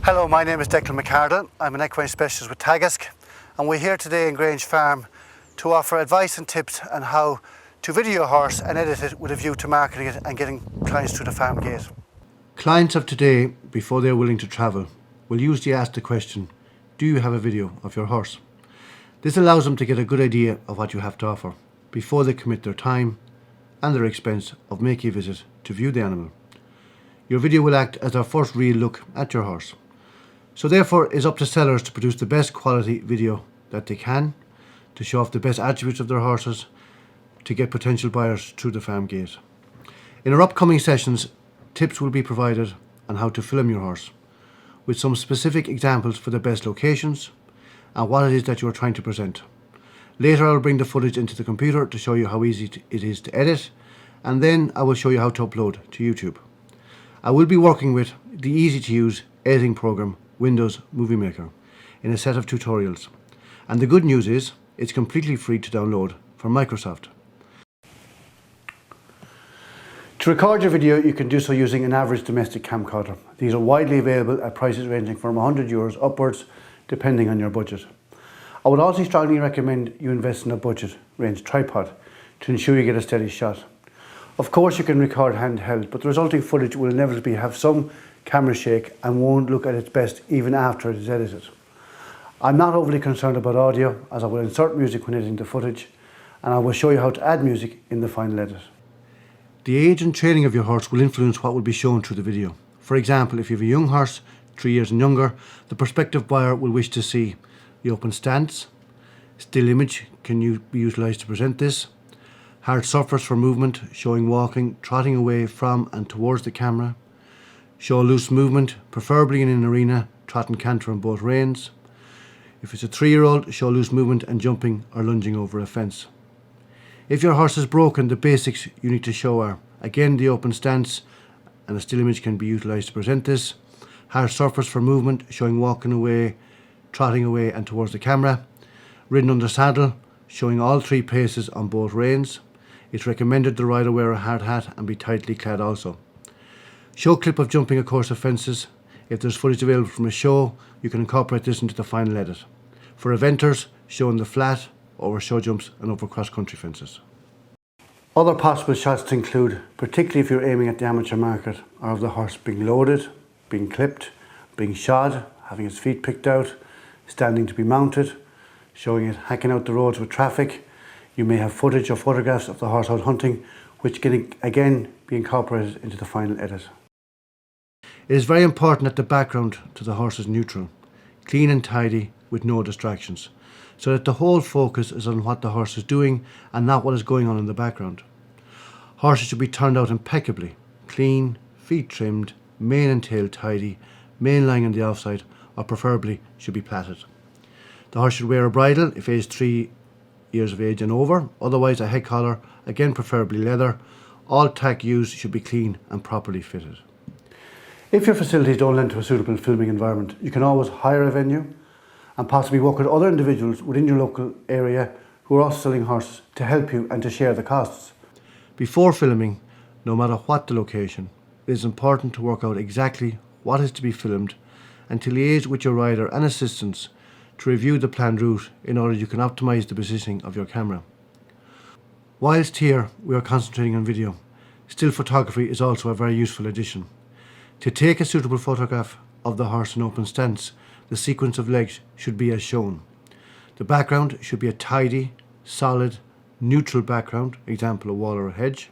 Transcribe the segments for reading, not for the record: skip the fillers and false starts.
Hello, my name is Declan Mc Ardle. I'm an equine specialist with Teagasc, and we're here today in Grange Farm to offer advice and tips on how to video your horse and edit it with a view to marketing it and getting clients through the farm gate. Clients of today, before they're willing to travel, will usually ask the question, do you have a video of your horse? This allows them to get a good idea of what you have to offer before they commit their time and their expense of making a visit to view the animal. Your video will act as their first real look at your horse. So therefore it's up to sellers to produce the best quality video that they can to show off the best attributes of their horses to get potential buyers through the farm gate. In our upcoming sessions, tips will be provided on how to film your horse with some specific examples for the best locations and what it is that you are trying to present. Later I will bring the footage into the computer to show you how easy it is to edit, and then I will show you how to upload to YouTube. I will be working with the easy to use editing program Windows Movie Maker in a set of tutorials, and the good news is it's completely free to download from Microsoft. To record your video, you can do so using an average domestic camcorder. These are widely available at prices ranging from €100 upwards, depending on your budget. I would also strongly recommend you invest in a budget range tripod to ensure you get a steady shot. Of course you can record handheld, but the resulting footage will inevitably have some camera shake and won't look at its best even after it is edited. I'm not overly concerned about audio, as I will insert music when editing the footage, and I will show you how to add music in the final edit. The age and training of your horse will influence what will be shown through the video. For example, if you have a young horse, 3 years and younger, the prospective buyer will wish to see the open stance, still image can be utilised to present this, hard surface for movement, showing walking, trotting away from and towards the camera, show loose movement, preferably in an arena, trot and canter on both reins. If it's a 3-year-old, show loose movement and jumping or lunging over a fence. If your horse is broken, the basics you need to show are, again, the open stance, and a still image can be utilised to present this, hard surface for movement, showing walking away, trotting away and towards the camera, ridden under saddle, showing all 3 paces on both reins. It's recommended the rider wear a hard hat and be tightly clad also. Show clip of jumping a course of fences. If there's footage available from a show, you can incorporate this into the final edit. For eventers, showing the flat, over show jumps and over cross-country fences. Other possible shots to include, particularly if you're aiming at the amateur market, are of the horse being loaded, being clipped, being shod, having its feet picked out, standing to be mounted, showing it hacking out the roads with traffic. You may have footage or photographs of the horse out hunting, which can again be incorporated into the final edit. It is very important that the background to the horse is neutral, clean and tidy with no distractions, so that the whole focus is on what the horse is doing and not what is going on in the background. Horses should be turned out impeccably, clean, feet trimmed, mane and tail tidy, mane lying on the offside, or preferably should be plaited. The horse should wear a bridle if aged 3 years of age and over, otherwise a head collar, again preferably leather. All tack used should be clean and properly fitted. If your facilities don't lend to a suitable filming environment, you can always hire a venue and possibly work with other individuals within your local area who are also selling horses to help you and to share the costs. Before filming, no matter what the location, it is important to work out exactly what is to be filmed and to liaise with your rider and assistants to review the planned route in order you can optimise the positioning of your camera. Whilst here we are concentrating on video, still photography is also a very useful addition. To take a suitable photograph of the horse in open stance, the sequence of legs should be as shown. The background should be a tidy, solid, neutral background, example a wall or a hedge.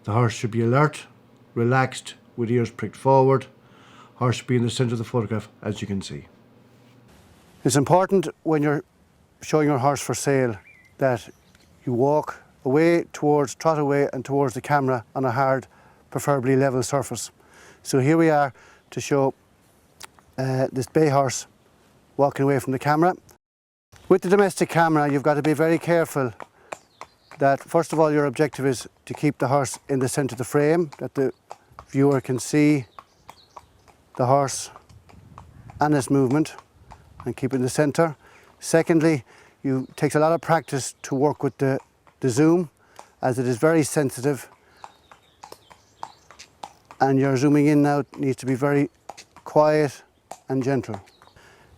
The horse should be alert, relaxed, with ears pricked forward. Horse should be in the centre of the photograph, as you can see. It's important when you're showing your horse for sale that you walk away towards, trot away and towards the camera on a hard, preferably level surface. So here we are to show this bay horse walking away from the camera. With the domestic camera, you've got to be very careful that first of all your objective is to keep the horse in the centre of the frame, that the viewer can see the horse and its movement and keep it in the centre. Secondly, it takes a lot of practice to work with the zoom, as it is very sensitive, and your zooming in now needs to be very quiet and gentle.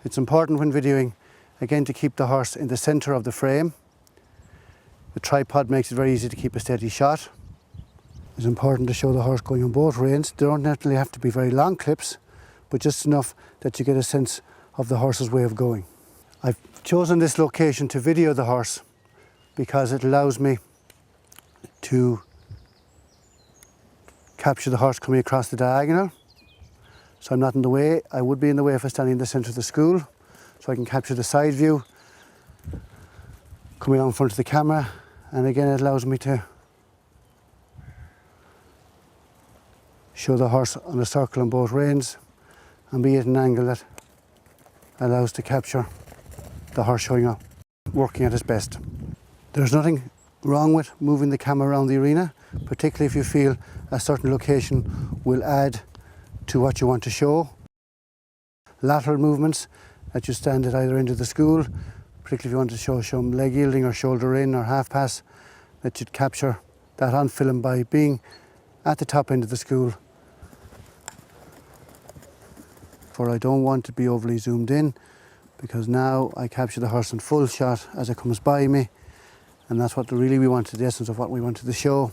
It's important when videoing, again, to keep the horse in the centre of the frame. The tripod makes it very easy to keep a steady shot. It's important to show the horse going on both reins. They don't necessarily have to be very long clips, but just enough that you get a sense of the horse's way of going. I've chosen this location to video the horse because it allows me to capture the horse coming across the diagonal. So I'm not in the way. I would be in the way if I was standing in the centre of the school. So I can capture the side view, coming on front of the camera, and again it allows me to show the horse on a circle on both reins and be at an angle that allows to capture the horse showing up, working at its best. There's nothing wrong with moving the camera around the arena, particularly if you feel a certain location will add to what you want to show. Lateral movements that you stand at either end of the school, particularly if you want to show some leg yielding or shoulder in or half pass, that you'd capture that on film by being at the top end of the school. For I don't want to be overly zoomed in, because now I capture the horse in full shot as it comes by me, and that's what really we wanted, the essence of what we wanted to show.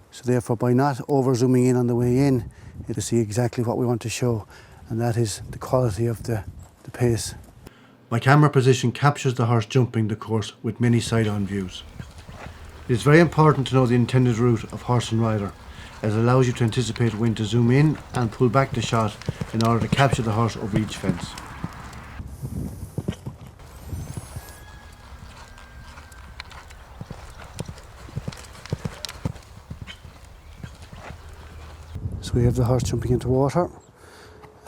So therefore, by not over zooming in on the way in, it'll see exactly what we want to show, and that is the quality of the pace. My camera position captures the horse jumping the course with many side-on views. It is very important to know the intended route of horse and rider, as it allows you to anticipate when to zoom in and pull back the shot in order to capture the horse over each fence. So we have the horse jumping into water.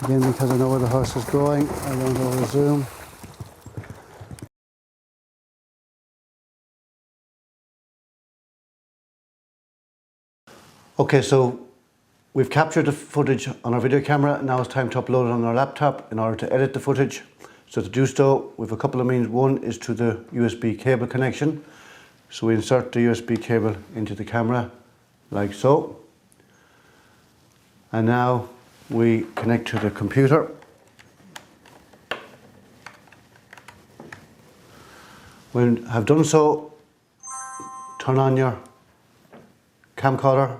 Again, because I know where the horse is going, I don't over zoom. Okay, so we've captured the footage on our video camera. Now it's time to upload it on our laptop in order to edit the footage. So to do so, we have a couple of means. One is to the USB cable connection. So we insert the USB cable into the camera, like so. And now we connect to the computer. When you have done so, turn on your camcorder.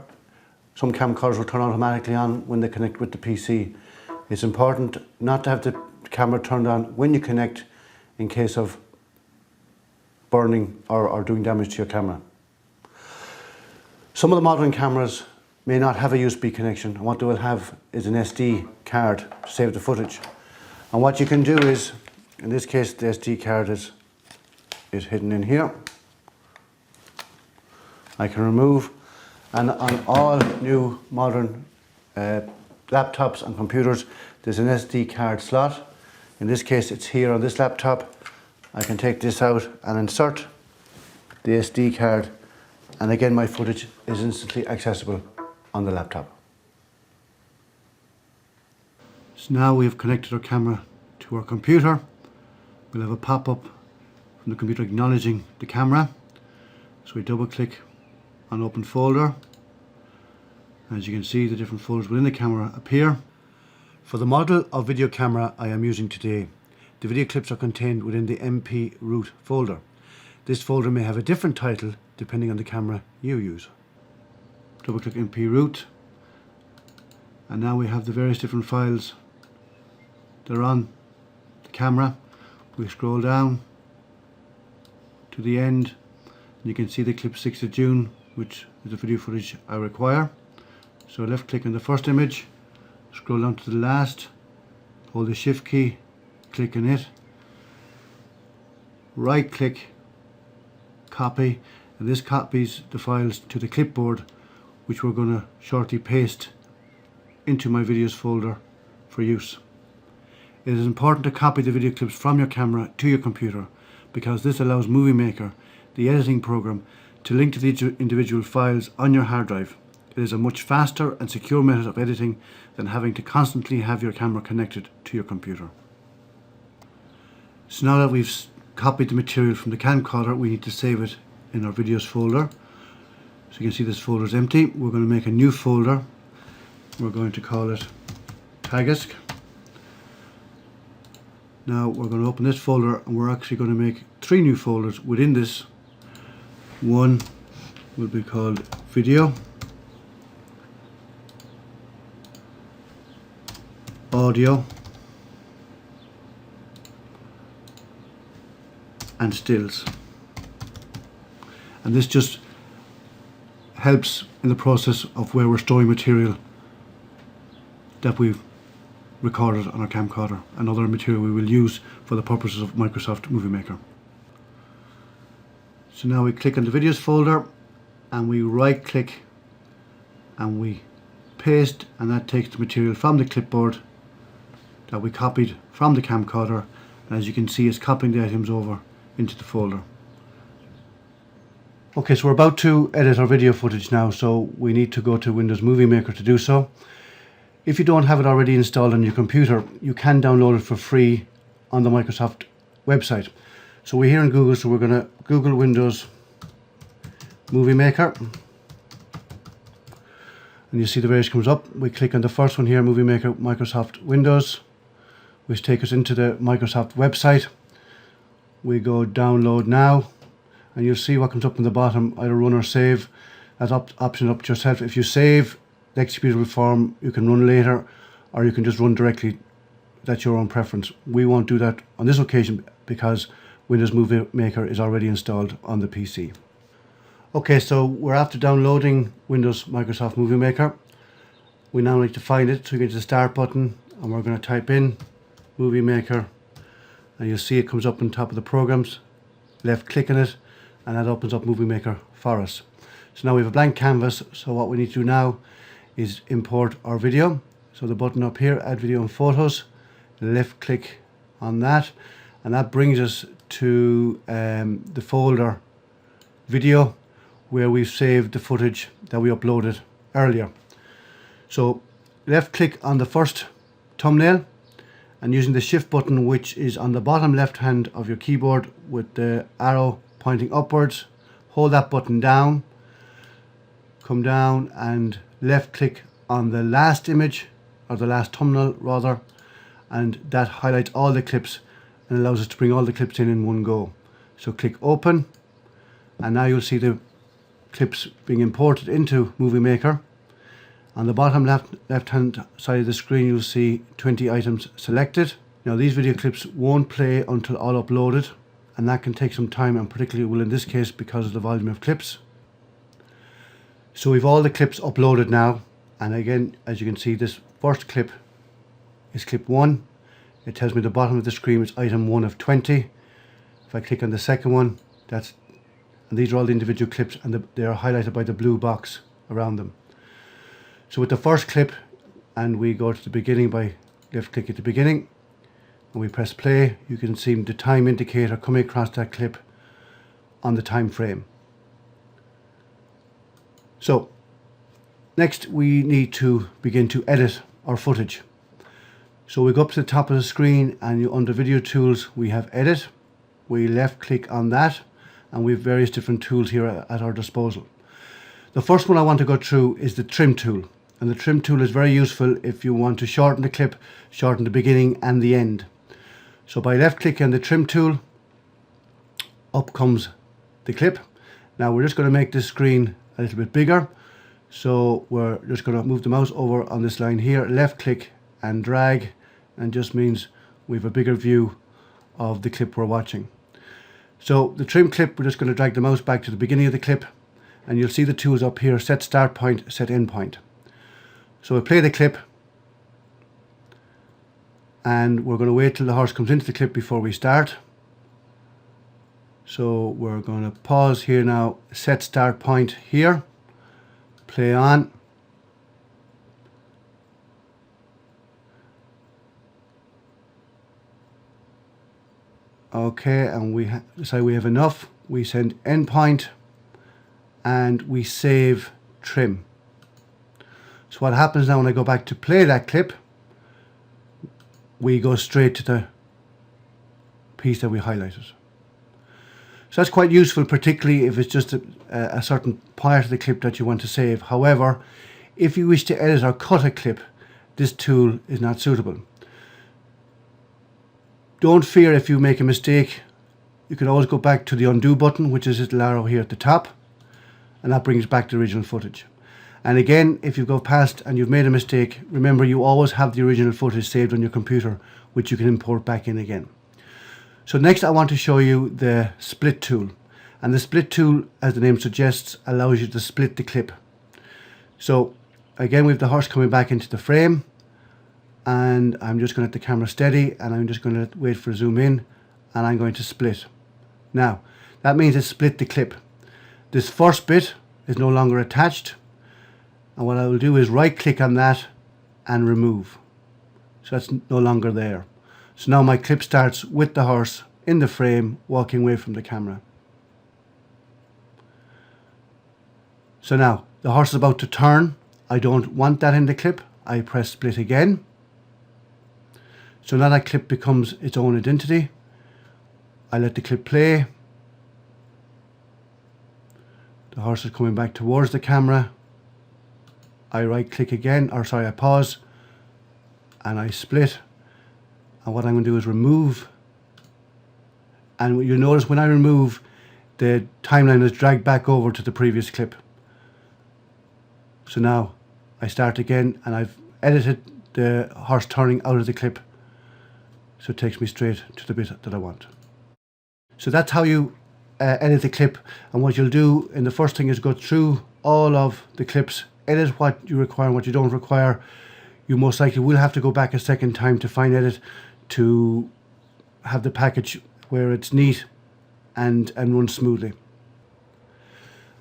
Some camcorders will turn automatically on when they connect with the PC. It's important not to have the camera turned on when you connect in case of burning or doing damage to your camera. Some of the modern cameras may not have a USB connection, and what they will have is an SD card to save the footage. And what you can do is, in this case the SD card is hidden in here. I can remove, and on all new modern laptops and computers there's an SD card slot. In this case it's here on this laptop. I can take this out and insert the SD card, and again my footage is instantly accessible on the laptop. So now we have connected our camera to our computer. We'll have a pop-up from the computer acknowledging the camera. So we double click on open folder. As you can see, the different folders within the camera appear. For the model of video camera I am using today, the video clips are contained within the MP root folder. This folder may have a different title depending on the camera you use. Double click MP root, and now we have the various different files that are on the camera. We scroll down to the end and you can see the clip 6th of June, which is the video footage I require. So left click on the first image, scroll down to the last, hold the shift key, click on it, right click, copy, and this copies the files to the clipboard, which we're going to shortly paste into my videos folder for use. It is important to copy the video clips from your camera to your computer, because this allows Movie Maker, the editing program, to link to the individual files on your hard drive. It is a much faster and secure method of editing than having to constantly have your camera connected to your computer. So now that we've copied the material from the camcorder, we need to save it in our videos folder. So you can see this folder is empty. We're going to make a new folder. We're going to call it Teagasc. Now we're going to open this folder and we're actually going to make 3 new folders within this. One will be called video, audio and stills, and this just helps in the process of where we're storing material that we've recorded on our camcorder and other material we will use for the purposes of Microsoft Movie Maker. So now we click on the videos folder and we right click and we paste, and that takes the material from the clipboard that we copied from the camcorder, and as you can see it's copying the items over into the folder. Okay, so we're about to edit our video footage now, so we need to go to Windows Movie Maker to do so. If you don't have it already installed on your computer, you can download it for free on the Microsoft website. So we're here in Google, so we're going to Google Windows Movie Maker. And you see the various comes up. We click on the first one here, Movie Maker Microsoft Windows, which takes us into the Microsoft website. We go download now, and you'll see what comes up in the bottom, either run or save. That's option up to yourself. If you save the executable form, you can run later, or you can just run directly. That's your own preference. We won't do that on this occasion because Windows Movie Maker is already installed on the PC. Okay, so we're after downloading Windows Microsoft Movie Maker. We now need to find it, so we go to the start button and we're going to type in Movie Maker, and you'll see it comes up on top of the programs. Left click on it and that opens up Movie Maker for us. So now we have a blank canvas, so what we need to do now is import our video. So the button up here, add video and photos, left click on that, and that brings us to the folder video where we've saved the footage that we uploaded earlier. So left click on the first thumbnail, and using the shift button, which is on the bottom left hand of your keyboard with the arrow pointing upwards, hold that button down, come down and left click on the last image, or the last thumbnail rather, and that highlights all the clips and allows us to bring all the clips in one go. So click open, and now you'll see the clips being imported into Movie Maker. On the bottom left hand side of the screen you'll see 20 items selected. Now these video clips won't play until all uploaded, and that can take some time, and particularly will in this case because of the volume of clips. So we've all the clips uploaded now, and again as you can see this first clip is clip 1. It tells me the bottom of the screen is item 1 of 20. If I click on the second one, and these are all the individual clips, and they are highlighted by the blue box around them. So with the first clip, and we go to the beginning by left click at the beginning and we press play, you can see the time indicator coming across that clip on the time frame. So next we need to begin to edit our footage. So we go up to the top of the screen, and under video tools we have edit. We left click on that, and we have various different tools here at our disposal. The first one I want to go through is the trim tool, and the trim tool is very useful if you want to shorten the clip, shorten the beginning and the end. So by left clicking on the trim tool, up comes the clip. Now we're just going to make this screen a little bit bigger, so we're just going to move the mouse over on this line here, left click and drag, and just means we have a bigger view of the clip we're watching. So the trim clip, we're just going to drag the mouse back to the beginning of the clip, and you'll see the tools up here, set start point, set end point. So we'll play the clip, and we're going to wait till the horse comes into the clip before we start. So we're going to pause here now, set start point here, play on. Okay, and we decide we have enough. We send end point and we save trim. So what happens now when I go back to play that clip, we go straight to the piece that we highlighted. So that's quite useful, particularly if it's just a certain part of the clip that you want to save. However, if you wish to edit or cut a clip, this tool is not suitable. Don't fear if you make a mistake. You can always go back to the undo button, which is this little arrow here at the top, and that brings back the original footage. And again, if you go past and you've made a mistake, remember you always have the original footage saved on your computer, which you can import back in again. So next I want to show you the split tool. And the split tool, as the name suggests, allows you to split the clip. So again, we have the horse coming back into the frame, and I'm just going to let the camera steady, and I'm just going to wait for a zoom in, and I'm going to split. Now, that means it's split the clip. This first bit is no longer attached, and what I will do is right click on that and remove. So that's no longer there. So now my clip starts with the horse in the frame walking away from the camera. So now the horse is about to turn. I don't want that in the clip. I press split again. So now that clip becomes its own identity. I let the clip play. The horse is coming back towards the camera. I right click again, I pause, and I split. And what I'm going to do is remove. And you'll notice when I remove, the timeline is dragged back over to the previous clip. So now I start again, and I've edited the horse turning out of the clip. So it takes me straight to the bit that I want. So that's how you edit the clip. And what you'll do in the first thing is go through all of the clips, edit what you require and what you don't require. You most likely will have to go back a second time to fine edit to have the package where it's neat and runs smoothly.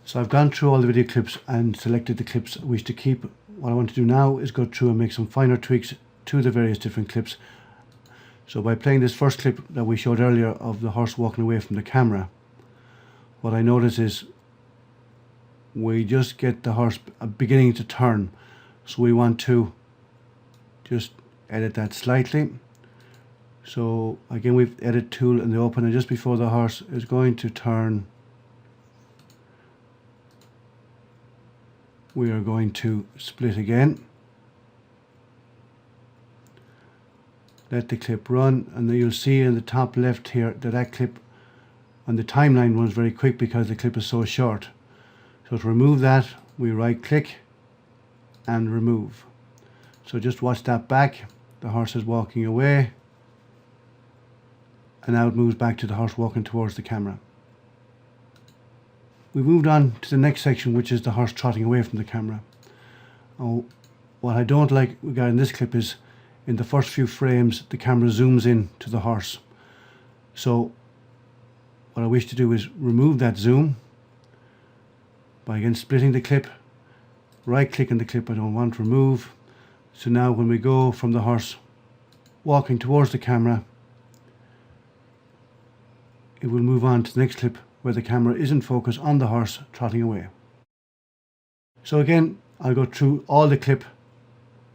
So I've gone through all the video clips and selected the clips I wish to keep. What I want to do now is go through and make some finer tweaks to the various different clips. So by playing this first clip that we showed earlier of the horse walking away from the camera, what I notice is we just get the horse beginning to turn. So we want to just edit that slightly. So again, we've edit tool in the open, and just before the horse is going to turn, we are going to split again. Let the clip run, and then you'll see in the top left here that that clip on the timeline runs very quick because the clip is so short. So to remove that, we right click and remove. So just watch that back. The horse is walking away, and now it moves back to the horse walking towards the camera. We've moved on to the next section, which is the horse trotting away from the camera. Oh, what I don't like regarding this clip is in the first few frames the camera zooms in to the horse. So what I wish to do is remove that zoom by again splitting the clip, right clicking the clip I don't want, remove. So now when we go from the horse walking towards the camera, it will move on to the next clip where the camera isn't focused on the horse trotting away. So again, I'll go through all the clip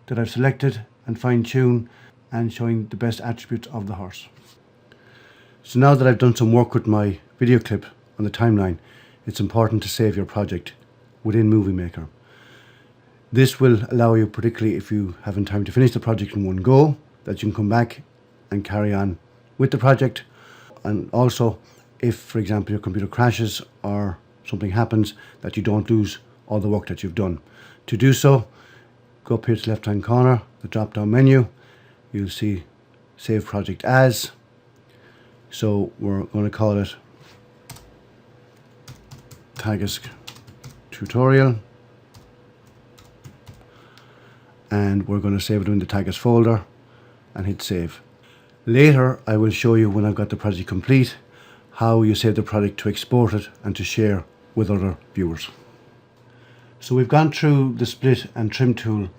that I've selected and fine tune and showing the best attributes of the horse. So now that I've done some work with my video clip on the timeline, it's important to save your project within Movie Maker. This will allow you, particularly if you haven't time to finish the project in one go, that you can come back and carry on with the project. And also, if for example your computer crashes or something happens, that you don't lose all the work that you've done. To do so, go up here to the left hand corner, the drop down menu, you'll see Save Project As. So we're going to call it Teagasc Tutorial, and we're going to save it in the Teagasc folder and hit save. Later I will show you, when I've got the project complete, how you save the project to export it and to share with other viewers. So we've gone through the split and trim tool.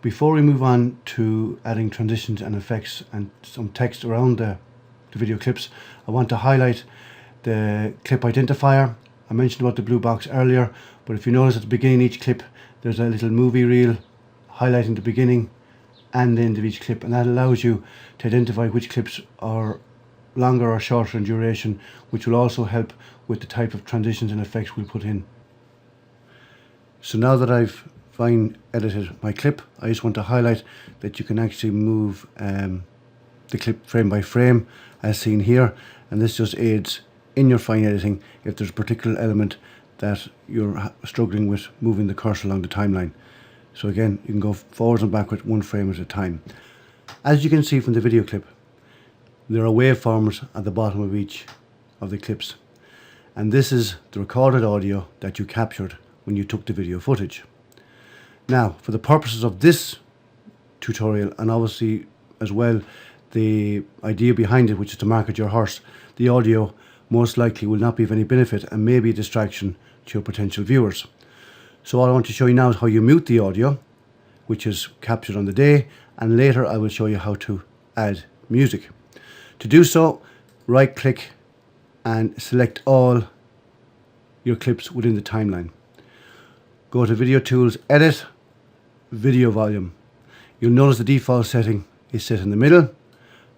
Before we move on to adding transitions and effects and some text around the video clips, I want to highlight the clip identifier. I mentioned about the blue box earlier, but if you notice at the beginning of each clip there's a little movie reel highlighting the beginning and the end of each clip, and that allows you to identify which clips are longer or shorter in duration, which will also help with the type of transitions and effects we'll put in. So now that I've fine edited my clip, I just want to highlight that you can actually move the clip frame by frame as seen here, and this just aids in your fine editing if there's a particular element that you're struggling with moving the cursor along the timeline. So again, you can go forwards and backwards one frame at a time. As you can see from the video clip, there are waveforms at the bottom of each of the clips, and this is the recorded audio that you captured when you took the video footage. Now, for the purposes of this tutorial, and obviously as well the idea behind it, which is to market your horse, the audio most likely will not be of any benefit and may be a distraction to your potential viewers. So what I want to show you now is how you mute the audio, which is captured on the day, and later I will show you how to add music. To do so, right click and select all your clips within the timeline. Go to Video Tools, Edit, Video Volume. You'll notice the default setting is set in the middle.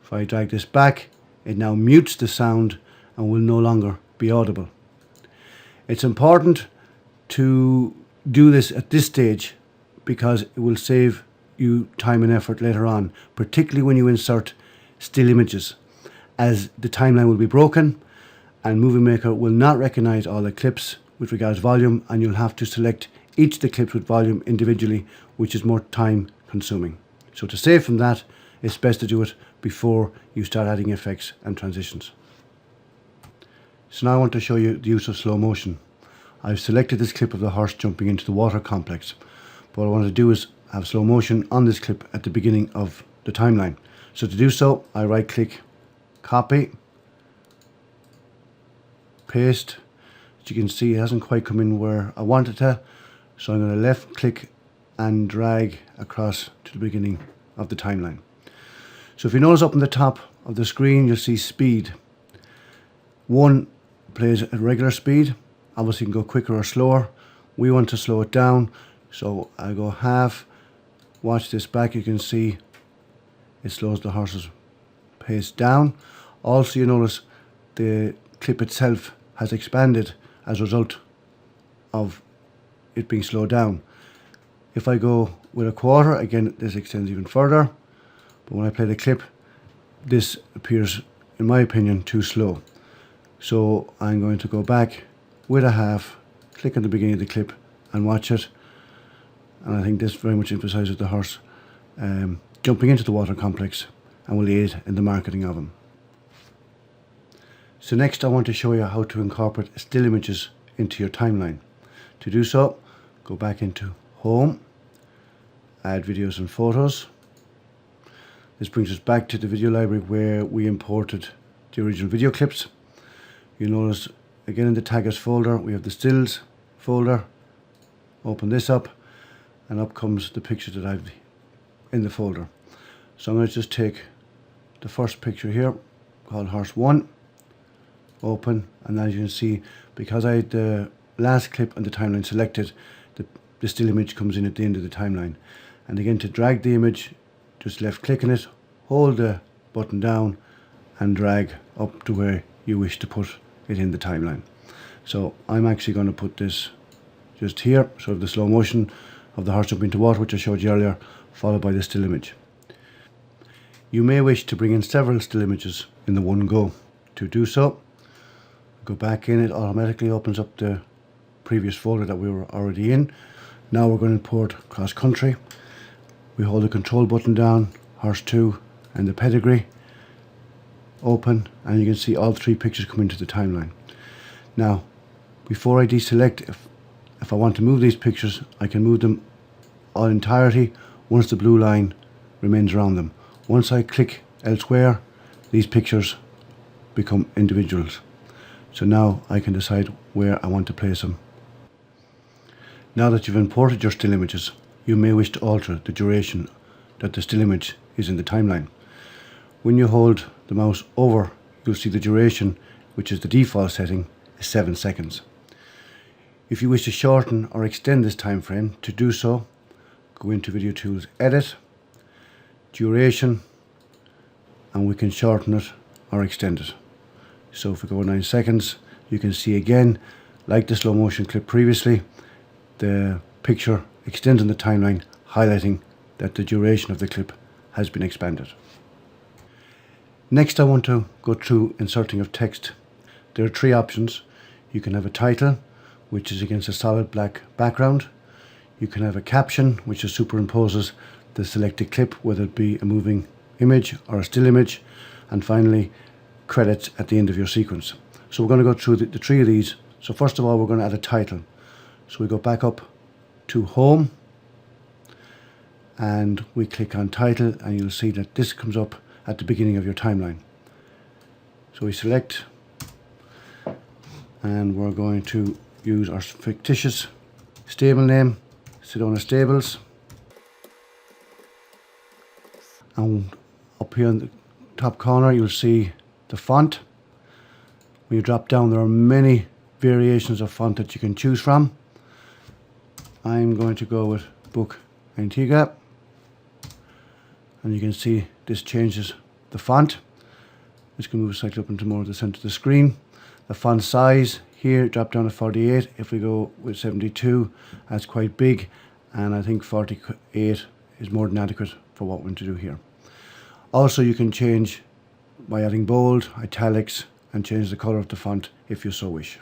If I drag this back, it now mutes the sound and will no longer be audible. It's important to do this at this stage because it will save you time and effort later on, particularly when you insert still images, as the timeline will be broken and Movie Maker will not recognize all the clips with regards to volume, and you'll have to select each of the clips with volume individually, which is more time consuming. So to save from that, it's best to do it before you start adding effects and transitions. So now I want to show you the use of slow motion. I've selected this clip of the horse jumping into the water complex, but what I want to do is have slow motion on this clip at the beginning of the timeline. So to do so, I right click, copy, paste. As you can see, it hasn't quite come in where I want it to, so I'm going to left click and drag across to the beginning of the timeline. So if you notice up on the top of the screen, you'll see speed. 1 plays at regular speed. Obviously you can go quicker or slower. We want to slow it down, so I go half. Watch this back, you can see it slows the horse's pace down. Also you notice the clip itself has expanded as a result of it being slowed down. If I go with a quarter, again this extends even further, but when I play the clip, this appears, in my opinion, too slow. So I'm going to go back with a half, click on the beginning of the clip and watch it, and I think this very much emphasises the horse jumping into the water complex and will aid in the marketing of him. So next I want to show you how to incorporate still images into your timeline. To do so, go back into Home, Add Videos and Photos. This brings us back to the video library where we imported the original video clips. You'll notice again in the Teagasc folder we have the stills folder. Open this up and up comes the pictures that I've in the folder. So I'm going to just take the first picture here called Horse 1, open, and as you can see, because I had the last clip on the timeline selected, the still image comes in at the end of the timeline. And again, to drag the image, just left click on it, hold the button down and drag up to where you wish to put it in the timeline. So I'm actually going to put this just here, so the slow motion of the horse jumping into water, which I showed you earlier, followed by the still image. You may wish to bring in several still images in the one go. To do so, go back in, it automatically opens up the previous folder that we were already in. Now we're going to import cross country. We hold the control button down, Horse 2 and the pedigree, open, and you can see all 3 pictures come into the timeline. Now before I deselect, if I want to move these pictures, I can move them all entirety once the blue line remains around them. Once I click elsewhere, these pictures become individuals. So now I can decide where I want to place them. Now that you've imported your still images, you may wish to alter the duration that the still image is in the timeline. When you hold the mouse over, you'll see the duration, which is the default setting, is 7 seconds. If you wish to shorten or extend this time frame, to do so, go into Video Tools, Edit, Duration, and we can shorten it or extend it. So if we go 9 seconds, you can see again, like the slow motion clip previously, the picture extends in the timeline, highlighting that the duration of the clip has been expanded. Next I want to go through inserting of text. There are three options. You can have a title, which is against a solid black background. You can have a caption, which is superimposes the selected clip, whether it be a moving image or a still image. And finally, credits at the end of your sequence. So we're going to go through the three of these. So first of all, we're going to add a title. So we go back up to Home and we click on Title, and you'll see that this comes up at the beginning of your timeline. So we select, and we're going to use our fictitious stable name, Sedona Stables. And up here in the top corner you'll see the font. When you drop down, there are many variations of font that you can choose from. I'm going to go with Book Antigua, and you can see this changes the font. This can move slightly up into more of the center of the screen. The font size here drop down to 48. If we go with 72, that's quite big, and I think 48 is more than adequate for what we want to do here. Also, you can change by adding bold, italics, and change the color of the font if you so wish.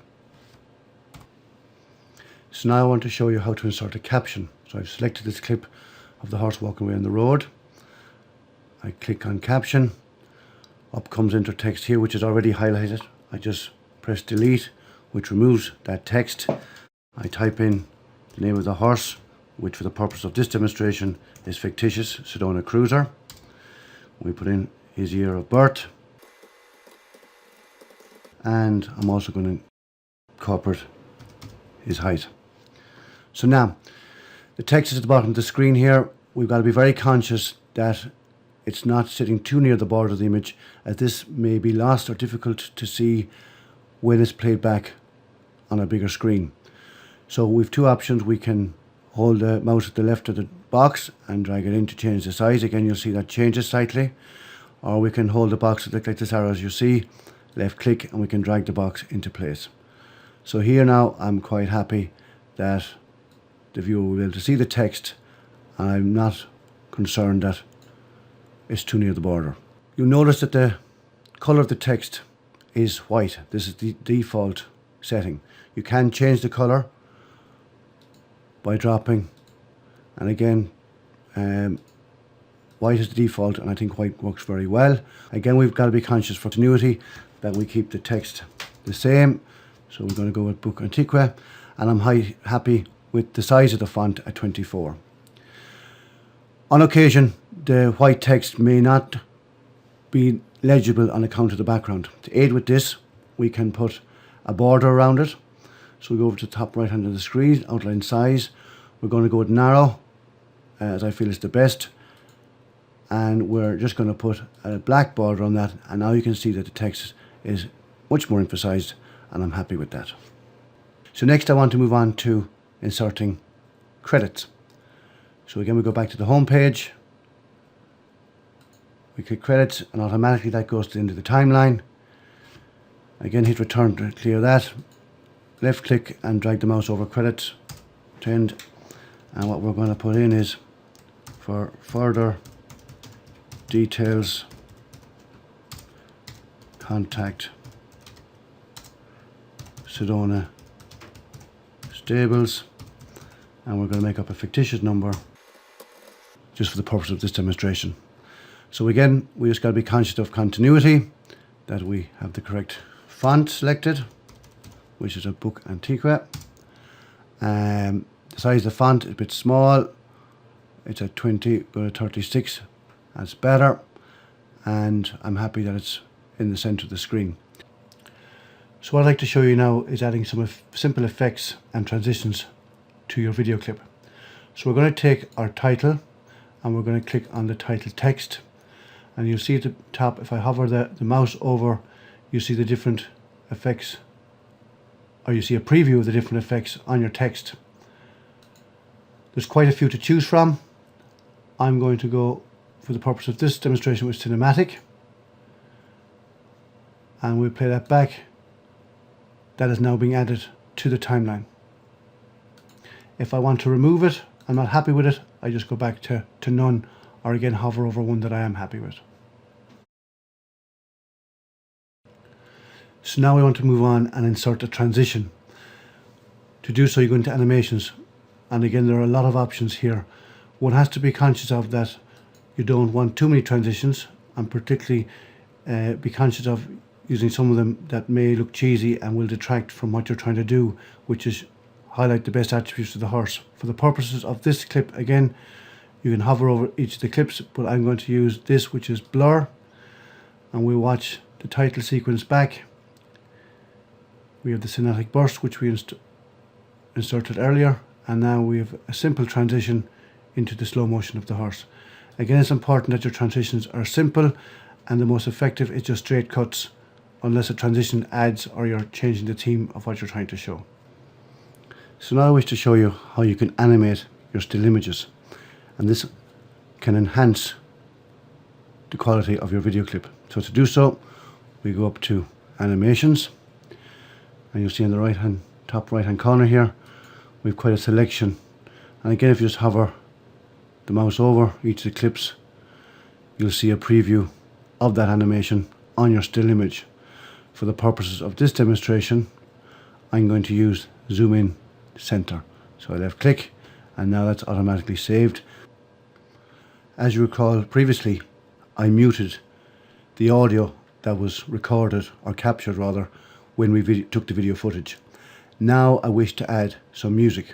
So now I want to show you how to insert a caption. So I've selected this clip of the horse walking away on the road. I click on caption. Up comes enter text here, which is already highlighted. I just press delete, which removes that text. I type in the name of the horse, which for the purpose of this demonstration is fictitious, Sedona Cruiser. We put in his year of birth, and I'm also going to incorporate his height. So now, the text is at the bottom of the screen here. We've got to be very conscious that it's not sitting too near the border of the image, as this may be lost or difficult to see when it's played back on a bigger screen. So we've two options. We can hold the mouse at the left of the box and drag it in to change the size. Again, you'll see that changes slightly. Or we can hold the box like this arrow as you see, left click, and we can drag the box into place. So here now I'm quite happy that the viewer will be able to see the text, and I'm not concerned that it's too near the border. You'll notice that the colour of the text is white. This is the default setting. You can change the colour by dropping, and again white is the default, and I think white works very well. Again, we've got to be conscious for continuity that we keep the text the same. So we're going to go with Book Antigua, and I'm happy with the size of the font at 24. On occasion, the white text may not be legible on account of the background. To aid with this, we can put a border around it. So we go over to the top right hand of the screen, outline size. We're going to go with narrow, as I feel is the best. And we're just going to put a black border on that. And now you can see that the text is much more emphasized, and I'm happy with that. So next I want to move on to inserting credits. So again, we go back to the home page. We click credits, and automatically that goes to the end of the timeline. Again, hit return to clear that. Left click and drag the mouse over credits to end. And what we're going to put in is, for further details, contact Sedona Stables, and we're going to make up a fictitious number just for the purpose of this demonstration. So again, we just got to be conscious of continuity, that we have the correct font selected, which is a Book Antigua. The size of the font is a bit small. It's at 20, go to 36. That's better. And I'm happy that it's in the center of the screen. So what I'd like to show you now is adding some simple effects and transitions to your video clip. So we're going to take our title, and we're going to click on the title text. And you'll see at the top, if I hover the mouse over, you see the different effects, or you see a preview of the different effects on your text. There's quite a few to choose from. I'm going to go, for the purpose of this demonstration, with cinematic, and we'll play that back. That is now being added to the timeline. If I want to remove it, I'm not happy with it, I just go back to none, or again hover over one that I am happy with. So now we want to move on and insert a transition. To do so, you go into animations, and again there are a lot of options here. One has to be conscious of that you don't want too many transitions, and particularly be conscious of using some of them that may look cheesy and will detract from what you're trying to do, which is highlight the best attributes of the horse. For the purposes of this clip, again, you can hover over each of the clips, but I'm going to use this, which is blur, and we'll watch the title sequence back. We have the synthetic burst, which we inserted earlier, and now we have a simple transition into the slow motion of the horse. Again, it's important that your transitions are simple, and the most effective is just straight cuts, unless a transition adds or you're changing the theme of what you're trying to show. So now I wish to show you how you can animate your still images, and this can enhance the quality of your video clip. So to do so, we go up to animations, and you'll see in the top right hand corner here we've quite a selection, and again if you just hover the mouse over each of the clips, you'll see a preview of that animation on your still image. For the purposes of this demonstration, I'm going to use zoom in center. So I left click, and now that's automatically saved. As you recall previously, I muted the audio that was recorded, or captured rather, when we took the video footage. Now I wish to add some music.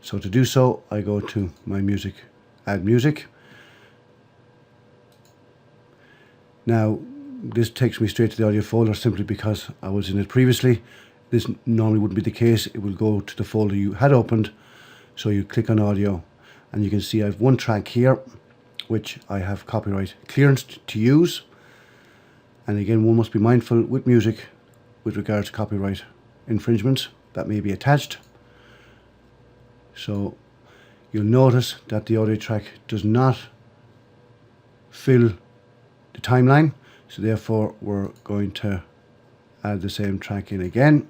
So to do so, I go to my music, add music. Now this takes me straight to the audio folder simply because I was in it previously. This normally wouldn't be the case. It will go to the folder you had opened. So you click on audio, and you can see I have one track here which I have copyright clearance to use. And again, one must be mindful with music with regards to copyright infringements that may be attached. So you'll notice that the audio track does not fill the timeline, so therefore we're going to add the same track in again.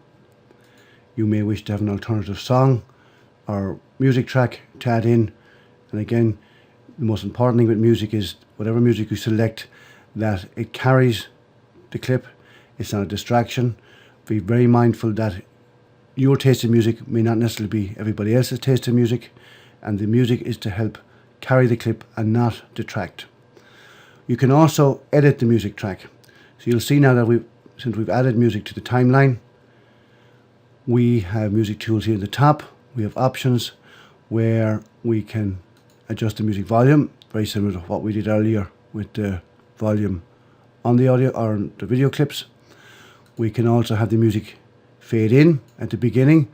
You may wish to have an alternative song or music track to add in, and again, the most important thing with music is whatever music you select, that it carries the clip. It's not a distraction. Be very mindful that your taste in music may not necessarily be everybody else's taste in music, and the music is to help carry the clip and not detract. You can also edit the music track. So you'll see now that since we've added music to the timeline, we have music tools here at the top. We have options where we can adjust the music volume, very similar to what we did earlier with the volume on the audio or the video clips. We can also have the music fade in at the beginning,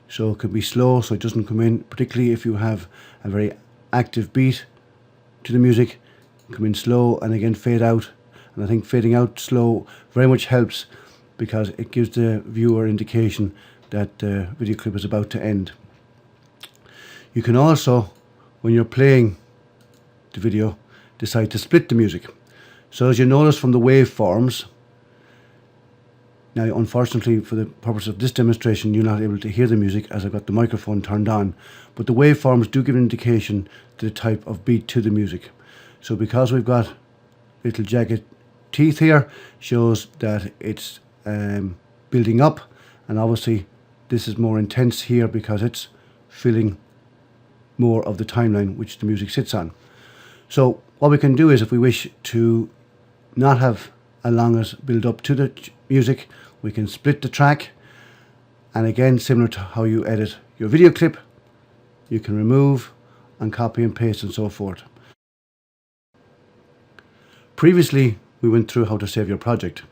so it can be slow so it doesn't come in, particularly if you have a very active beat to the music. Come in slow and again fade out, and I think fading out slow very much helps because it gives the viewer indication that the video clip is about to end. You can also, when you're playing the video, decide to split the music. So as you notice from the waveforms, now unfortunately for the purpose of this demonstration you're not able to hear the music as I've got the microphone turned on, but the waveforms do give an indication to the type of beat to the music. So because we've got little jagged teeth here, shows that it's building up, and obviously this is more intense here because it's filling more of the timeline which the music sits on. So what we can do is, if we wish to not have a long build up to the music, we can split the track, and again, similar to how you edit your video clip, you can remove and copy and paste and so forth. Previously we went through how to save your project.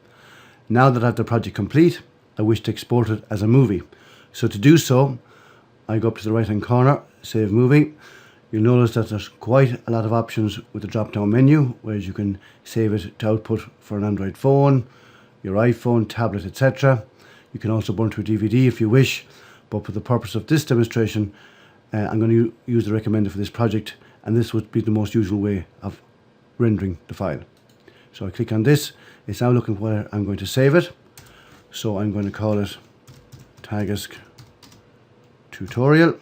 Now that I have the project complete, I wish to export it as a movie. So to do so, I go up to the right hand corner, save movie. You'll notice that there's quite a lot of options with the drop down menu, whereas you can save it to output for an Android phone, your iPhone, tablet, etc. You can also burn to a DVD if you wish, but for the purpose of this demonstration, I'm going to use the recommended for this project, and this would be the most usual way of rendering the file. So I click on this. It's now looking where I'm going to save it. So I'm going to call it Teagasc Tutorial,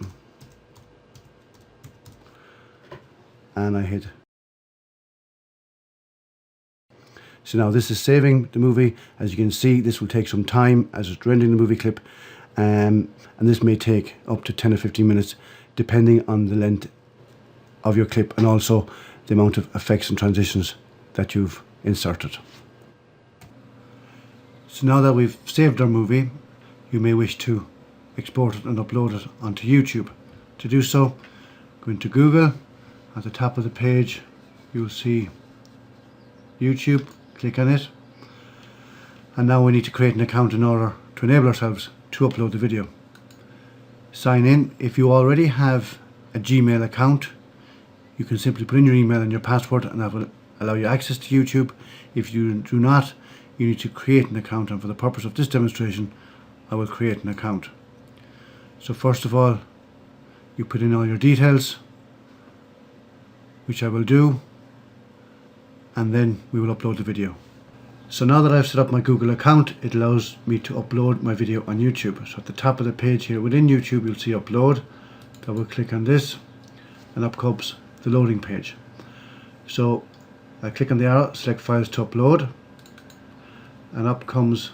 and I hit So now this is saving the movie. As you can see, this will take some time as it's rendering the movie clip, and this may take up to 10 or 15 minutes depending on the length of your clip and also the amount of effects and transitions that you've inserted. So now that we've saved our movie, you may wish to export it and upload it onto YouTube. To do so, go into Google. At the top of the page you'll see YouTube, click on it, and now we need to create an account in order to enable ourselves to upload the video. Sign in. If you already have a Gmail account, you can simply put in your email and your password and that will allow you access to YouTube. If you do not, you need to create an account, and for the purpose of this demonstration I will create an account. So first of all, you put in all your details, which I will do, and then we will upload the video. So now that I've set up my Google account, it allows me to upload my video on YouTube. So at the top of the page here within YouTube you'll see upload. Double click on this and up comes the loading page. So I click on the arrow, select files to upload, and up comes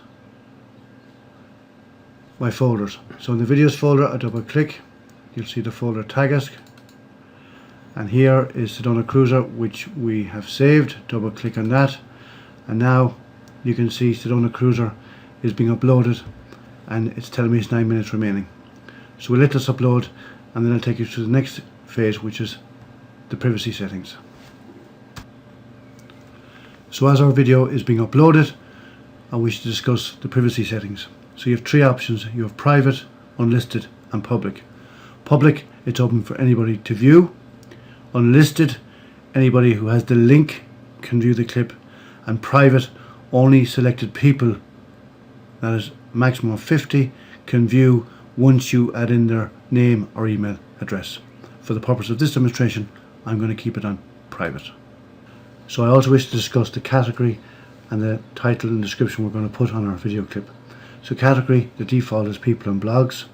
my folders. So in the videos folder I double click, you'll see the folder Teagasc, and here is Sedona Cruiser, which we have saved. Double click on that, and now you can see Sedona Cruiser is being uploaded and it's telling me it's 9 minutes remaining. So we'll let this upload and then I'll take you to the next phase, which is the privacy settings. So as our video is being uploaded, I wish to discuss the privacy settings. So you have three options. You have private, unlisted and public. Public, it's open for anybody to view. Unlisted, anybody who has the link can view the clip. And private, only selected people, that is maximum of 50, can view once you add in their name or email address. For the purpose of this demonstration, I'm going to keep it on private. So I also wish to discuss the category and the title and description we're going to put on our video clip. So category, the default is people and blogs.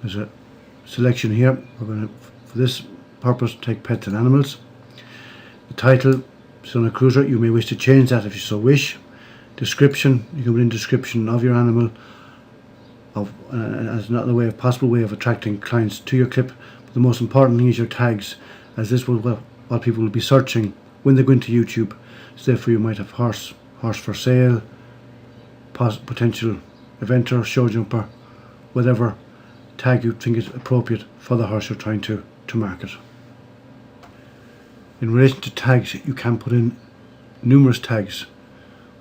There's a selection here. We're going to, for this purpose, take pets and animals. The title, Sedona Cruiser, you may wish to change that if you so wish. Description, you can put in description of your animal as another way, a possible way of attracting clients to your clip. But the most important thing is your tags, as this will what people will be searching when they go into YouTube. So therefore you might have horse for sale, potential eventer, show jumper, whatever tag you think is appropriate for the horse you're trying to market. In relation to tags, you can put in numerous tags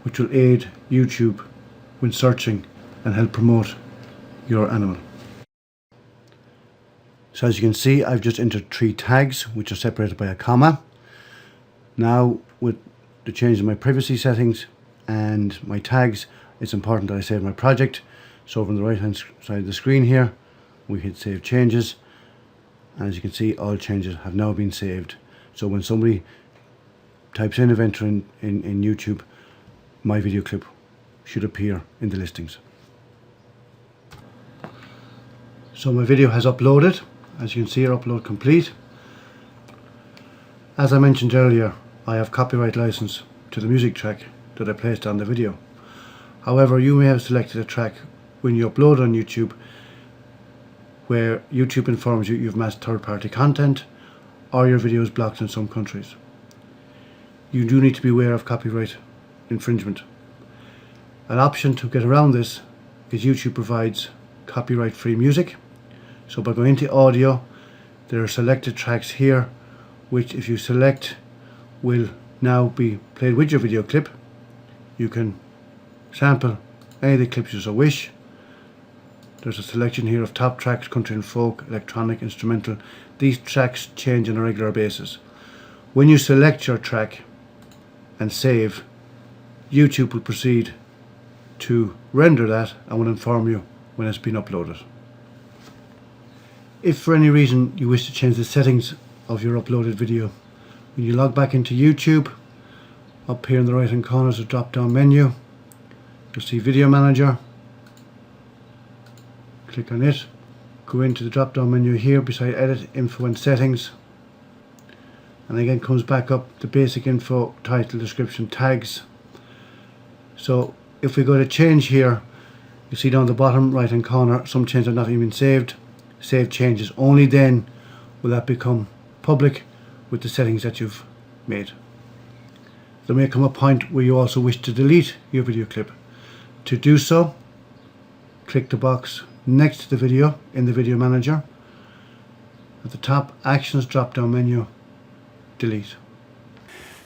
which will aid YouTube when searching and help promote your animal. So as you can see, I've just entered 3 tags which are separated by a comma. Now with the change in my privacy settings and my tags, it's important that I save my project. So over on the right hand side of the screen here, we hit save changes, and as you can see, all changes have now been saved. So when somebody types in eventer in YouTube, my video clip should appear in the listings. So my video has uploaded. As you can see here, upload complete. As I mentioned earlier, I have copyright license to the music track that I placed on the video. However, you may have selected a track when you upload on YouTube where YouTube informs you you've masked third-party content or your video is blocked in some countries. You do need to be aware of copyright infringement. An option to get around this is YouTube provides copyright-free music. So by going into audio, there are selected tracks here which, if you select, will now be played with your video clip. You can sample any of the clips you so wish. There's a selection here of top tracks, country and folk, electronic, instrumental. These tracks change on a regular basis. When you select your track and save, YouTube will proceed to render that and will inform you when it's been uploaded. If for any reason you wish to change the settings of your uploaded video, when you log back into YouTube, up here in the right hand corner is a drop down menu. You'll see Video Manager. Click on it, go into the drop down menu here beside Edit, Info and Settings, and again comes back up the basic info, title, description, tags. So if we go to change here, you see down the bottom right hand corner, some changes are not even saved. Save changes. Only then will that become public with the settings that you've made. There may come a point where you also wish to delete your video clip. To do so, click the box next to the video in the video manager. At the top, Actions drop down menu, delete.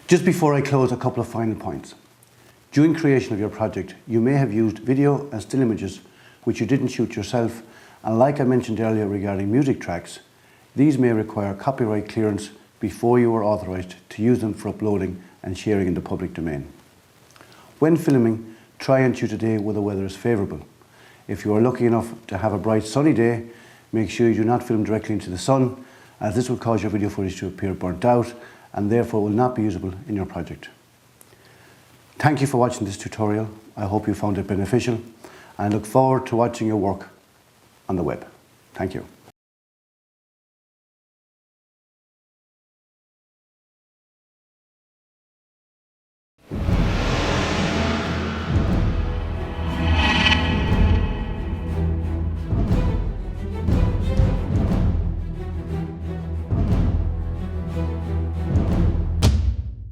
Just before I close, a couple of final points. During creation of your project, you may have used video and still images which you didn't shoot yourself, and like I mentioned earlier regarding music tracks, these may require copyright clearance before you are authorised to use them for uploading and sharing in the public domain. When filming, try and shoot a day where the weather is favourable. If you are lucky enough to have a bright sunny day, make sure you do not film directly into the sun, as this will cause your video footage to appear burnt out and therefore will not be usable in your project. Thank you for watching this tutorial. I hope you found it beneficial and look forward to watching your work on the web. Thank you.